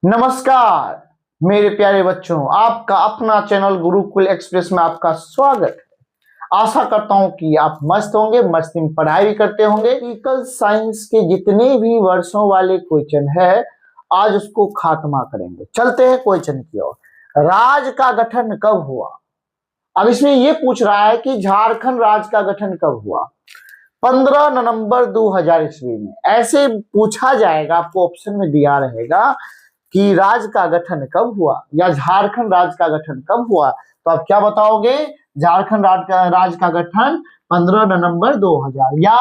नमस्कार मेरे प्यारे बच्चों, आपका अपना चैनल गुरुकुल एक्सप्रेस में आपका स्वागत है। आशा करता हूं कि आप मस्त होंगे, मस्ती में पढ़ाई भी करते होंगे। फिजिकल साइंस के जितने भी वर्षों वाले क्वेश्चन है आज उसको खात्मा करेंगे। चलते हैं क्वेश्चन की ओर। राज्य का गठन कब हुआ? अब इसमें यह पूछ रहा है कि झारखंड राज्य का गठन कब हुआ। 15 नवंबर 2000 ईस्वी में ऐसे पूछा जाएगा। आपको ऑप्शन में दिया रहेगा कि राज्य का गठन कब हुआ या झारखंड राज्य का गठन कब हुआ, तो आप क्या बताओगे? झारखंड राज्य का गठन 15 नवंबर 2000। या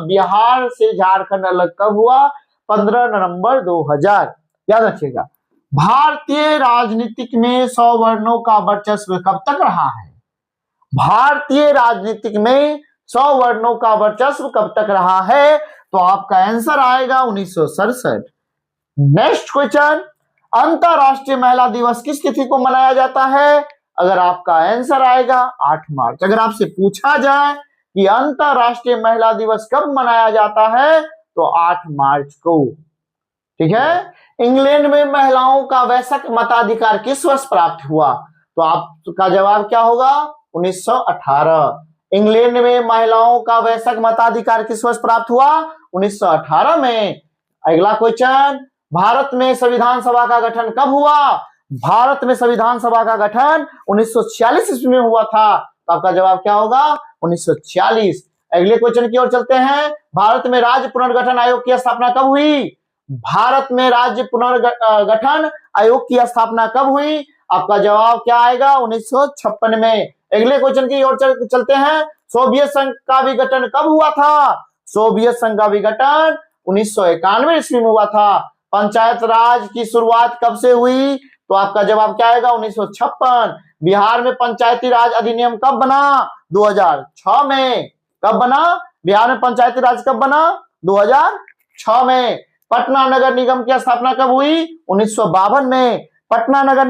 बिहार से झारखंड अलग कब हुआ? 15 नवंबर 2000। याद रखिएगा। भारतीय राजनीतिक में 100 वर्णों का वर्चस्व कब तक रहा है? भारतीय राजनीतिक में 100 वर्णों का वर्चस्व कब तक रहा है? तो आपका आंसर आएगा 1967। नेक्स्ट क्वेश्चन, अंतरराष्ट्रीय महिला दिवस किस तिथि को मनाया जाता है? अगर आपका आंसर आएगा 8 मार्च। अगर आपसे पूछा जाए कि अंतरराष्ट्रीय महिला दिवस कब मनाया जाता है तो 8 मार्च को। ठीक है। इंग्लैंड में महिलाओं का वयस्क मताधिकार किस वर्ष प्राप्त हुआ? तो आपका जवाब क्या होगा? 1918। इंग्लैंड में महिलाओं का वयस्क मताधिकार किस वर्ष प्राप्त हुआ? 1918 में। अगला क्वेश्चन, भारत में संविधान सभा का गठन कब हुआ? भारत में संविधान सभा का गठन 1946 ईस्वी में हुआ था। तो आपका जवाब क्या होगा? 1946। अगले क्वेश्चन की ओर चलते हैं। भारत में राज्य पुनर्गठन आयोग की स्थापना कब हुई? भारत में राज्य पुनर्गठन आयोग की स्थापना कब हुई? आपका जवाब क्या आएगा? 1956 में। अगले क्वेश्चन की ओर चलते हैं। सोवियत संघ का विघटन कब हुआ था? सोवियत संघ का विघटन 1991 ईस्वी में हुआ था। पंचायत राज की शुरुआत कब से हुई? तो आपका जवाब क्या आएगा? 1956। बिहार में पंचायती राज अधिनियम कब बना? 2006 में। कब बना? बिहार में पंचायती राज कब बना? 2006 में। पटना नगर निगम की स्थापना कब हुई? 1952 में। पटना नगर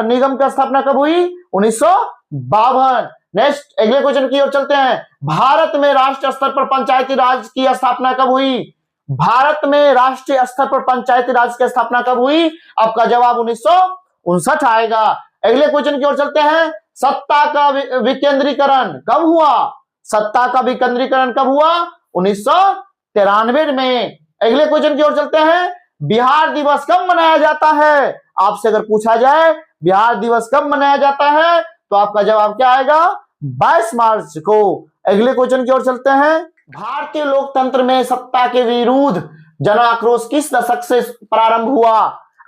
निगम की स्थापना कब हुई? 1952। नेक्स्ट अगले क्वेश्चन की ओर चलते हैं। भारत में राष्ट्रीय स्तर पर पंचायती राज की स्थापना कब हुई? भारत में राष्ट्रीय स्तर पर पंचायती राज की स्थापना कब हुई? आपका जवाब 1959 आएगा। अगले क्वेश्चन की ओर चलते हैं। सत्ता का विकेंद्रीकरण कब हुआ? सत्ता का विकेंद्रीकरण कब हुआ? 1993 में। अगले क्वेश्चन की ओर चलते हैं। बिहार दिवस कब मनाया जाता है? आपसे अगर पूछा जाए बिहार दिवस कब मनाया जाता है तो आपका जवाब क्या आएगा? 22 मार्च को। अगले क्वेश्चन की ओर चलते हैं। भारतीय लोकतंत्र में सत्ता के विरुद्ध जन आक्रोश किस दशक से प्रारंभ हुआ?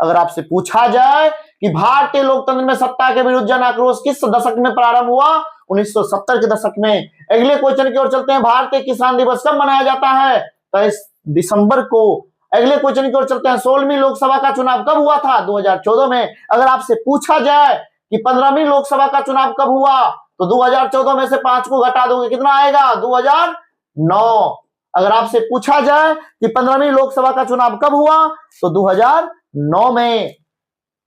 अगर आपसे पूछा जाए कि भारतीय लोकतंत्र में सत्ता के विरुद्ध जन आक्रोश किस दशक में प्रारंभ हुआ? 1970 के दशक में। अगले क्वेश्चन की ओर चलते हैं। भारतीय किसान दिवस कब मनाया जाता है? 23 दिसंबर को। अगले क्वेश्चन की ओर चलते हैं। 16वीं लोकसभा का चुनाव कब हुआ था? 2014 में। अगर आपसे पूछा जाए कि 15वीं लोकसभा का चुनाव कब हुआ तो 2014 में से 5 को घटा दोगे, कितना आएगा? 2009। अगर आपसे पूछा जाए कि 15वीं लोकसभा का चुनाव कब हुआ तो 2009 में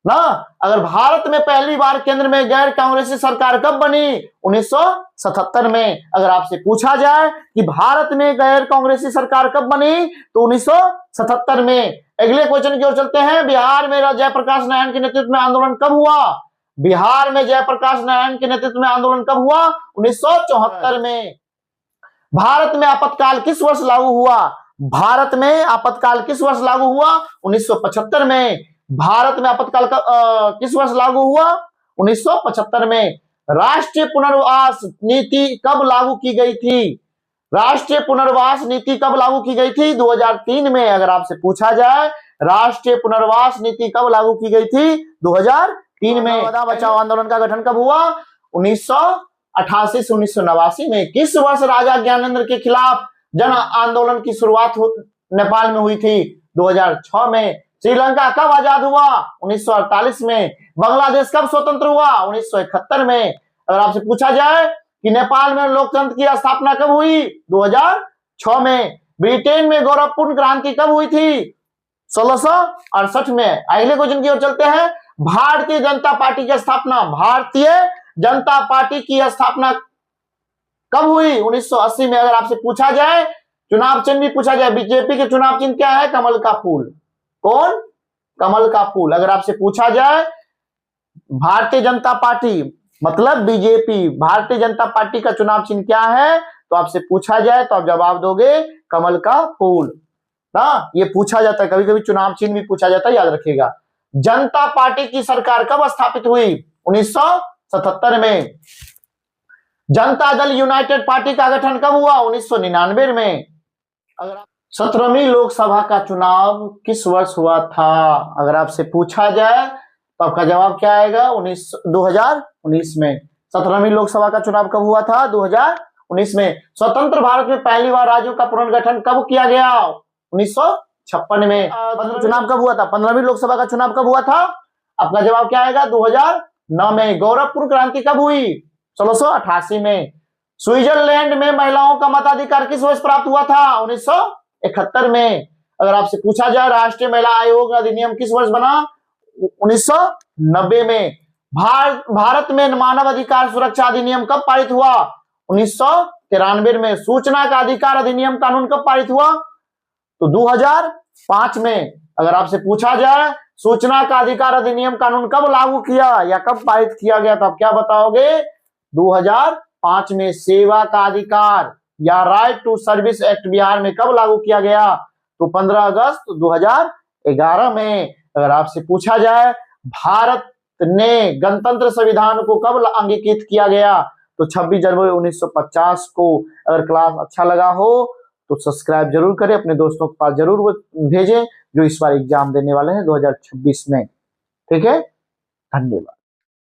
ना। अगर भारत में पहली बार केंद्र में गैर कांग्रेसी सरकार कब बनी? 1977 में। अगर आपसे पूछा जाए कि भारत में गैर कांग्रेसी सरकार कब बनी तो 1977 में। अगले क्वेश्चन की ओर चलते हैं। बिहार में जयप्रकाश नारायण के नेतृत्व में आंदोलन कब हुआ? बिहार में जयप्रकाश नारायण के नेतृत्व में आंदोलन कब हुआ? 1974 में। भारत में आपातकाल किस वर्ष लागू हुआ? भारत में आपातकाल किस वर्ष लागू हुआ? 1975 में। भारत में आपातकाल किस वर्ष लागू हुआ? 1975 में। राष्ट्रीय पुनर्वास नीति कब लागू की गई थी? राष्ट्रीय पुनर्वास नीति कब लागू की गई थी? 2003 में। अगर आपसे पूछा जाए राष्ट्रीय पुनर्वास नीति कब लागू की गई थी? 2003 में। नर्मदा बचाओ आंदोलन का गठन कब हुआ? 1988 से 1989 में। किस वर्ष राजा ज्ञानेंद्र के खिलाफ जन आंदोलन की शुरुआत नेपाल में हुई थी? 2006 में। श्रीलंका कब आजाद हुआ? 1948 में। बांग्लादेश कब स्वतंत्र हुआ? 1971 में। अगर आपसे पूछा जाए कि नेपाल में लोकतंत्र की स्थापना कब हुई? 2006 में। ब्रिटेन में गौरवपूर्ण क्रांति कब हुई थी? 1668 में। अगले क्वेश्चन की ओर चलते हैं। भारतीय जनता पार्टी की स्थापना, भारतीय जनता पार्टी की स्थापना कब हुई? 1980 में। अगर आपसे पूछा जाए चुनाव चिन्ह भी पूछा जाए, बीजेपी के चुनाव चिन्ह क्या है? कमल का फूल। कौन? कमल का फूल। अगर आपसे पूछा जाए भारतीय जनता पार्टी मतलब बीजेपी, भारतीय जनता पार्टी का चुनाव चिन्ह क्या है, तो आपसे पूछा जाए तो आप जवाब दोगे कमल का फूल ना। ये पूछा जाता है, कभी कभी चुनाव चिन्ह भी पूछा जाता है, याद रखिएगा। जनता पार्टी की सरकार कब स्थापित हुई? 1977 में। जनता दल यूनाइटेड पार्टी का गठन कब हुआ? 1999 में। अगर 17वीं लोकसभा का चुनाव किस वर्ष हुआ था? अगर आपसे पूछा जाए तो आपका जवाब क्या आएगा? 2019 में। 17वीं लोकसभा का चुनाव कब हुआ था? 2019 में। स्वतंत्र भारत में पहली बार राज्यों का पुनर्गठन कब किया गया? 1956 में। चुनाव कब हुआ था? 15वीं लोकसभा का चुनाव कब हुआ था? आपका जवाब क्या आएगा? 2009 में। गौरवपूर्ण क्रांति कब हुई? 1688 में। स्विट्जरलैंड में महिलाओं का मताधिकार किस वर्ष प्राप्त हुआ था? 1971 में। अगर आपसे पूछा जाए राष्ट्रीय महिला आयोग अधिनियम किस वर्ष बना? 1990 में। भारत में मानव अधिकार सुरक्षा अधिनियम कब पारित हुआ? 1993 में। सूचना का अधिकार अधिनियम कानून कब पारित हुआ? तो 2005 में। अगर आपसे पूछा जाए सूचना का अधिकार अधिनियम कानून कब लागू किया या कब पारित किया गया, तो आप क्या बताओगे? 2005 में। सेवा का अधिकार या right to service act Bihar में कब लागू किया गया? तो 15 अगस्त 2011 में। अगर आपसे पूछा जाए भारत ने गणतंत्र संविधान को कब अंगीकृत किया गया, तो 26 जनवरी 1950 को। अगर क्लास अच्छा लगा हो तो सब्सक्राइब जरूर करें, अपने दोस्तों के पास जरूर भेजें जो इस बार एग्जाम देने वाले हैं 2026 में। ठीक है, धन्यवाद।